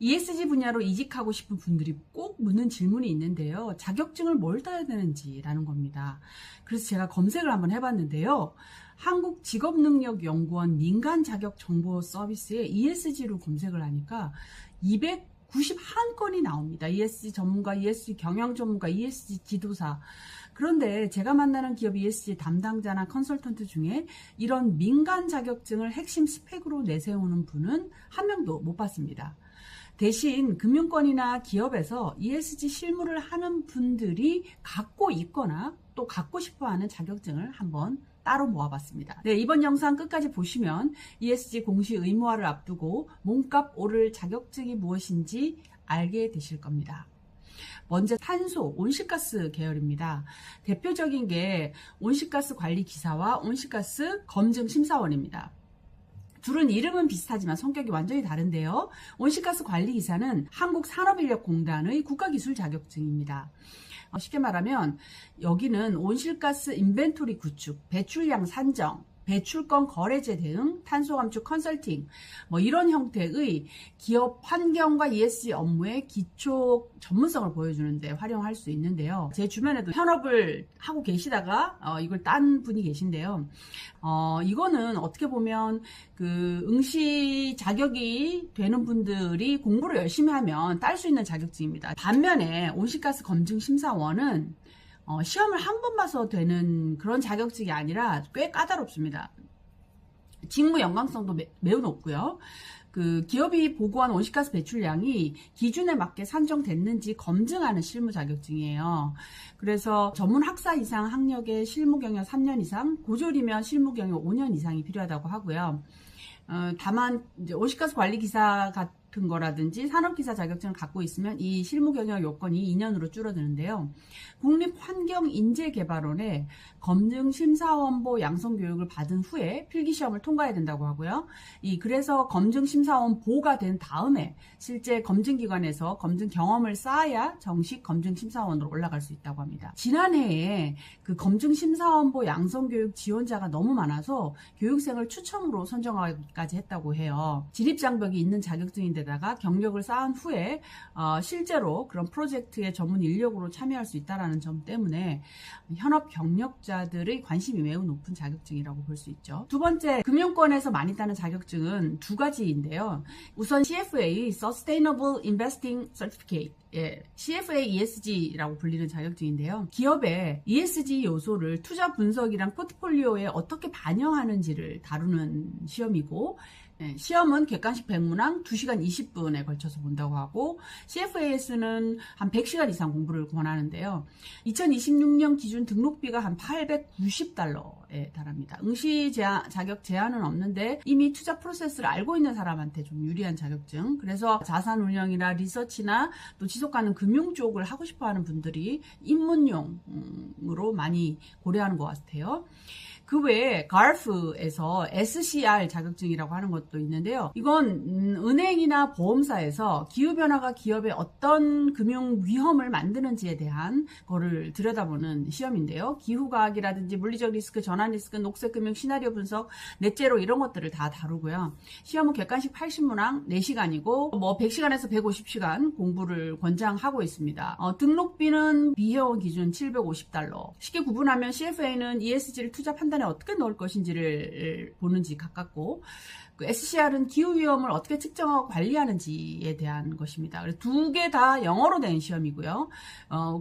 ESG 분야로 이직하고 싶은 분들이 꼭 묻는 질문이 있는데요. 자격증을 뭘 따야 되는지라는 겁니다. 그래서 제가 검색을 한번 해봤는데요. 한국직업능력연구원 민간자격정보 서비스에 ESG로 검색을 하니까 291건이 나옵니다. ESG 전문가, ESG 경영 전문가, ESG 지도사. 그런데 제가 만나는 기업 ESG 담당자나 컨설턴트 중에 이런 민간 자격증을 핵심 스펙으로 내세우는 분은 한 명도 못 봤습니다. 대신 금융권이나 기업에서 ESG 실무를 하는 분들이 갖고 있거나 또 갖고 싶어하는 자격증을 한번 따로 모아봤습니다. 네, 이번 영상 끝까지 보시면 ESG 공시 의무화를 앞두고 몸값 오를 자격증이 무엇인지 알게 되실 겁니다. 먼저 탄소, 온실가스 계열입니다. 대표적인 게 온실가스 관리 기사와 온실가스 검증 심사원입니다. 둘은 이름은 비슷하지만 성격이 완전히 다른데요. 온실가스 관리기사는 한국산업인력공단의 국가기술 자격증입니다. 쉽게 말하면 여기는 온실가스 인벤토리 구축, 배출량 산정, 배출권 거래제 대응, 탄소 감축 컨설팅 이런 형태의 기업 환경과 ESG 업무의 기초 전문성을 보여주는데 활용할 수 있는데요. 제 주변에도 현업을 하고 계시다가 이걸 딴 분이 계신데요. 이거는 어떻게 보면 그 응시 자격이 되는 분들이 공부를 열심히 하면 딸 수 있는 자격증입니다. 반면에 온실가스 검증 심사원은 시험을 한 번 봐서 되는 그런 자격증이 아니라 꽤 까다롭습니다. 직무 연관성도 매우 높고요. 그 기업이 보고한 온실가스 배출량이 기준에 맞게 산정됐는지 검증하는 실무 자격증이에요. 그래서 전문 학사 이상 학력에 실무 경력 3년 이상, 고졸이면 실무 경력 5년 이상이 필요하다고 하고요. 다만 이제 온실가스 관리 기사 같은 거라든지 산업기사 자격증을 갖고 있으면 이 실무 경력 요건이 2년으로 줄어드는데요. 국립환경인재개발원의 검증심사원보 양성교육을 받은 후에 필기시험을 통과해야 된다고 하고요. 그래서 검증심사원보가 된 다음에 실제 검증기관에서 검증 경험을 쌓아야 정식 검증심사원으로 올라갈 수 있다고 합니다. 지난해에 그 검증심사원보 양성교육 지원자가 너무 많아서 교육생을 추첨으로 선정하기까지 했다고 해요. 진입장벽이 있는 자격증인데다가 경력을 쌓은 후에 실제로 그런 프로젝트의 전문 인력으로 참여할 수 있다는 점 때문에 현업 경력자들의 관심이 매우 높은 자격증이라고 볼 수 있죠. 두 번째, 금융권에서 많이 따는 자격증은 두 가지인데요. 우선 CFA, Sustainable Investing Certificate, CFA ESG라고 불리는 자격증인데요. 기업의 ESG 요소를 투자 분석이랑 포트폴리오에 어떻게 반영하는지를 다루는 시험이고, 시험은 객관식 100문항 2시간 20분에 걸쳐서 본다고 하고, CFAS는 한 100시간 이상 공부를 권하는데요. 2026년 기준 등록비가 한 $890에 달합니다. 응시 자격 제한은 없는데 이미 투자 프로세스를 알고 있는 사람한테 좀 유리한 자격증. 그래서 자산 운영이나 리서치나 또 지속 가능 금융 쪽을 하고 싶어 하는 분들이 입문용으로 많이 고려하는 것 같아요. 그 외에 가르프에서 SCR 자격증이라고 하는 것도 있는데요. 이건 은행이나 보험사에서 기후변화가 기업에 어떤 금융 위험을 만드는지에 대한 거를 들여다보는 시험인데요. 기후과학이라든지 물리적 리스크, 전환 리스크, 녹색금융 시나리오 분석, 넷제로 이런 것들을 다 다루고요. 시험은 객관식 80문항 4시간이고 100시간에서 150시간 공부를 권장하고 있습니다. 등록비는 비회원 기준 $750. 쉽게 구분하면 CFA는 ESG를 투자 판단에 어떻게 넣을 것인지를 보는지 가깝고, SCR은 기후 위험을 어떻게 측정하고 관리하는지에 대한 것입니다. 두 개 다 영어로 된 시험이고요.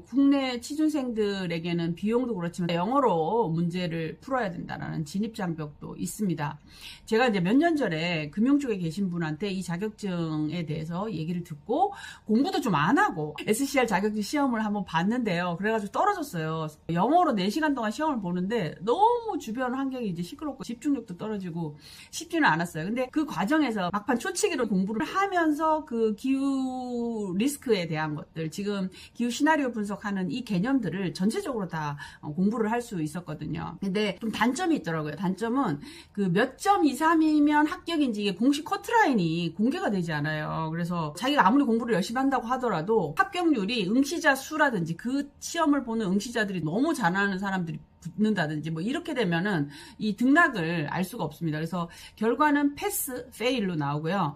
국내 취준생들에게는 비용도 그렇지만 영어로 문제를 풀어야 된다는 진입장벽도 있습니다. 제가 이제 몇 년 전에 금융 쪽에 계신 분한테 이 자격증에 대해서 얘기를 듣고 공부도 좀 안 하고 SCR 자격증 시험을 한번 봤는데요. 그래가지고 떨어졌어요. 영어로 4시간 동안 시험을 보는데 너무 주변 환경이 이제 시끄럽고 집중력도 떨어지고 쉽지는 않았어요. 근데 그 과정에서 막판 초치기로 공부를 하면서 그 기후 리스크에 대한 것들, 지금 기후 시나리오 분석하는 이 개념들을 전체적으로 다 공부를 할 수 있었거든요. 근데 좀 단점이 있더라고요. 단점은 그 몇 점 이상이면 합격인지 이게 공식 커트라인이 공개가 되지 않아요. 그래서 자기가 아무리 공부를 열심히 한다고 하더라도 합격률이 응시자 수라든지 그 시험을 보는 응시자들이 너무 잘하는 사람들이 붙는다든지 뭐 이렇게 되면은 이 등락을 알 수가 없습니다. 그래서 결과는 패스, 페일로 나오고요.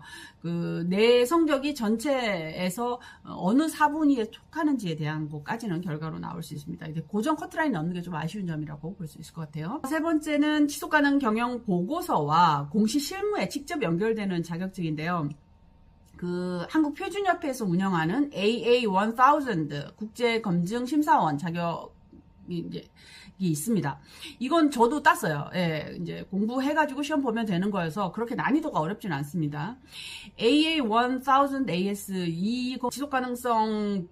내 성적이 전체에서 어느 사분위에 속하는지에 대한 것까지는 결과로 나올 수 있습니다. 이제 고정 커트라인 넣는 게 좀 아쉬운 점이라고 볼 수 있을 것 같아요. 세 번째는 지속가능 경영 보고서와 공시 실무에 직접 연결되는 자격증인데요. 한국표준협회에서 운영하는 AA1000 국제검증심사원 자격이 이제 있습니다. 이건 저도 땄어요. 예, 이제 공부해가지고 시험 보면 되는 거여서 그렇게 난이도가 어렵진 않습니다. AA1000AS 이 지속가능성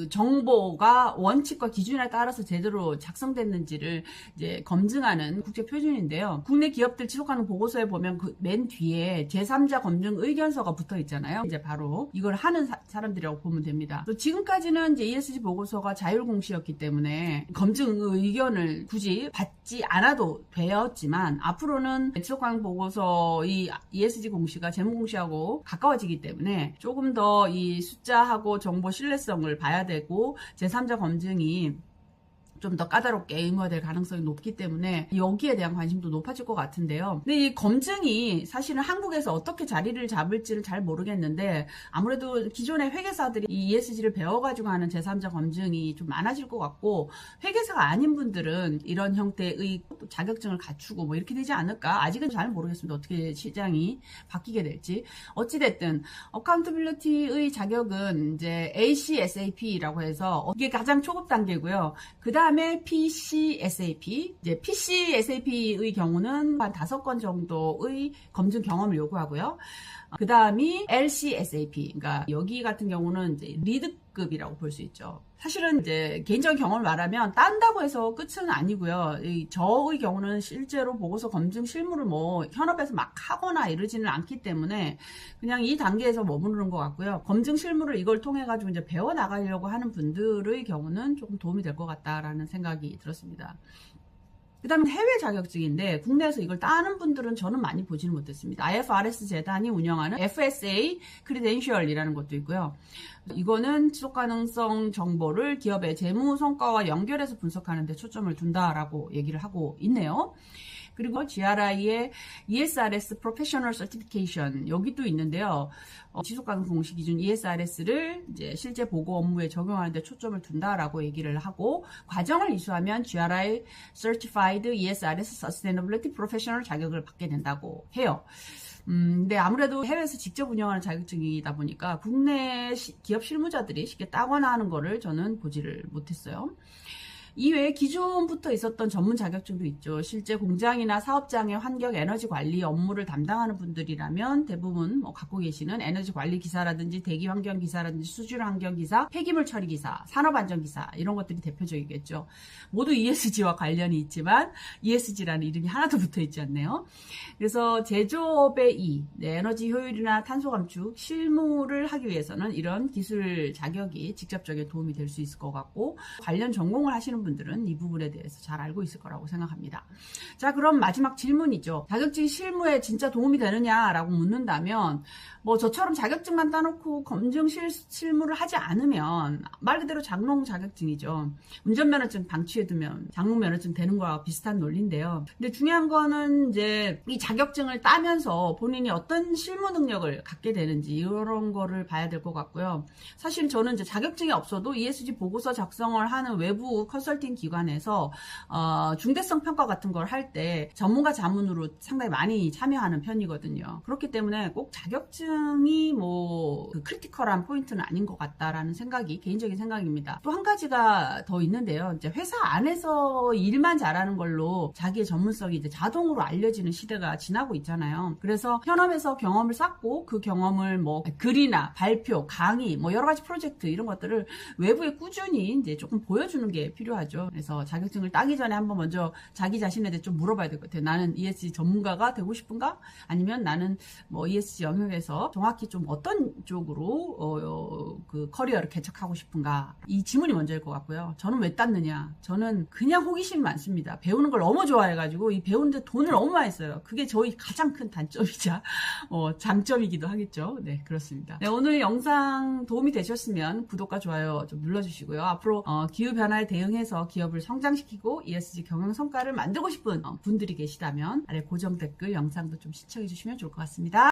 정보가 원칙과 기준에 따라서 제대로 작성됐는지를 이제 검증하는 국제 표준인데요. 국내 기업들 지속가능 보고서에 보면 맨 뒤에 제3자 검증 의견서가 붙어 있잖아요. 이제 바로 이걸 하는 사람들이라고 보면 됩니다. 또 지금까지는 이제 ESG 보고서가 자율 공시였기 때문에 검증 의견을 굳이 받지 않아도 되었지만 앞으로는 지속가능 보고서 이 ESG 공시가 재무 공시하고 가까워지기 때문에 조금 더 이 숫자하고 정보 신뢰성을 봐야 되고 제3자 검증이 좀 더 까다롭게 의무화될 가능성이 높기 때문에 여기에 대한 관심도 높아질 것 같은데요. 근데 이 검증이 사실은 한국에서 어떻게 자리를 잡을지를 잘 모르겠는데 아무래도 기존의 회계사들이 이 ESG를 배워가지고 하는 제3자 검증이 좀 많아질 것 같고 회계사가 아닌 분들은 이런 형태의 자격증을 갖추고 뭐 이렇게 되지 않을까? 아직은 잘 모르겠습니다. 어떻게 시장이 바뀌게 될지. 어찌됐든 어카운터빌리티의 자격은 이제 ACSAP라고 해서 이게 가장 초급 단계고요. 그 다음에 PCSAP, 이제 PCSAP의 경우는 한 5건 정도의 검증 경험을 요구하고요. 그 다음이 LCSAP, 그러니까 여기 같은 경우는 이제 리드급이라고 볼 수 있죠. 사실은 이제 개인적인 경험을 말하면 딴다고 해서 끝은 아니고요. 저의 경우는 실제로 보고서 검증 실무를 뭐 현업에서 막 하거나 이러지는 않기 때문에 그냥 이 단계에서 머무르는 것 같고요. 검증 실무를 이걸 통해 가지고 이제 배워 나가려고 하는 분들의 경우는 조금 도움이 될 것 같다라는 생각이 들었습니다. 그 다음에 해외 자격증인데 국내에서 이걸 따는 분들은 저는 많이 보지는 못했습니다. IFRS 재단이 운영하는 FSA 크리덴셜이라는 것도 있고요. 이거는 지속가능성 정보를 기업의 재무 성과와 연결해서 분석하는 데 초점을 둔다라고 얘기를 하고 있네요. 그리고 GRI의 ESRS Professional Certification 여기도 있는데요. 지속가능성 공시 기준 ESRS를 이제 실제 보고 업무에 적용하는 데 초점을 둔다라고 얘기를 하고 과정을 이수하면 GRI Certified ESRS Sustainability Professional 자격을 받게 된다고 해요. 근데 아무래도 해외에서 직접 운영하는 자격증이다 보니까 국내 기업 실무자들이 쉽게 따거나 하는 거를 저는 보지를 못했어요. 이외에 기존부터 있었던 전문 자격증도 있죠. 실제 공장이나 사업장의 환경 에너지 관리 업무를 담당하는 분들이라면 대부분 갖고 계시는 에너지 관리 기사라든지 대기 환경 기사라든지 수질 환경 기사, 폐기물 처리 기사, 산업 안전 기사 이런 것들이 대표적이겠죠. 모두 ESG와 관련이 있지만 ESG라는 이름이 하나도 붙어 있지 않네요. 그래서 제조업의 에너지 효율이나 탄소 감축, 실무를 하기 위해서는 이런 기술 자격이 직접적인 도움이 될 수 있을 것 같고 관련 전공을 하시는 분들은 이 부분에 대해서 잘 알고 있을 거라고 생각합니다. 자, 그럼 마지막 질문이죠. 자격증이 실무에 진짜 도움이 되느냐라고 묻는다면 뭐 저처럼 자격증만 따놓고 검증 실무를 하지 않으면 말 그대로 장롱 자격증이죠. 운전면허증 방치해두면 장롱 면허증 되는 거와 비슷한 논리인데요. 근데 중요한 거는 이제 이 자격증을 따면서 본인이 어떤 실무 능력을 갖게 되는지 이런 거를 봐야 될 것 같고요. 사실 저는 이제 자격증이 없어도 ESG 보고서 작성을 하는 외부 컨설팅 기관에서 중대성 평가 같은 걸 할 때 전문가 자문으로 상당히 많이 참여하는 편이거든요. 그렇기 때문에 꼭 자격증이 뭐 크리티컬한 포인트는 아닌 것 같다라는 생각이 개인적인 생각입니다. 또 한 가지가 더 있는데요. 이제 회사 안에서 일만 잘하는 걸로 자기의 전문성이 이제 자동으로 알려지는 시대가 지나고 있잖아요. 그래서 현업에서 경험을 쌓고 그 경험을 뭐 글이나 발표, 강의, 뭐 여러 가지 프로젝트 이런 것들을 외부에 꾸준히 이제 조금 보여주는 게 필요하죠. 그래서 자격증을 따기 전에 한번 먼저 자기 자신에 대해 좀 물어봐야 될 것 같아요. 나는 ESG 전문가가 되고 싶은가? 아니면 나는 뭐 ESG 영역에서 정확히 좀 어떤 쪽으로 그 커리어를 개척하고 싶은가? 이 질문이 먼저일 것 같고요. 저는 왜 땄느냐? 저는 그냥 호기심이 많습니다. 배우는 걸 너무 좋아해가지고 이 배우는데 돈을 너무 많이 써요. 그게 저희 가장 큰 단점이자 장점이기도 하겠죠. 네, 그렇습니다. 네, 오늘 영상 도움이 되셨으면 구독과 좋아요 좀 눌러주시고요. 앞으로 기후변화에 대응해서 통해서 기업을 성장시키고 ESG 경영 성과를 만들고 싶은 분들이 계시다면 아래 고정 댓글 영상도 좀 시청해 주시면 좋을 것 같습니다.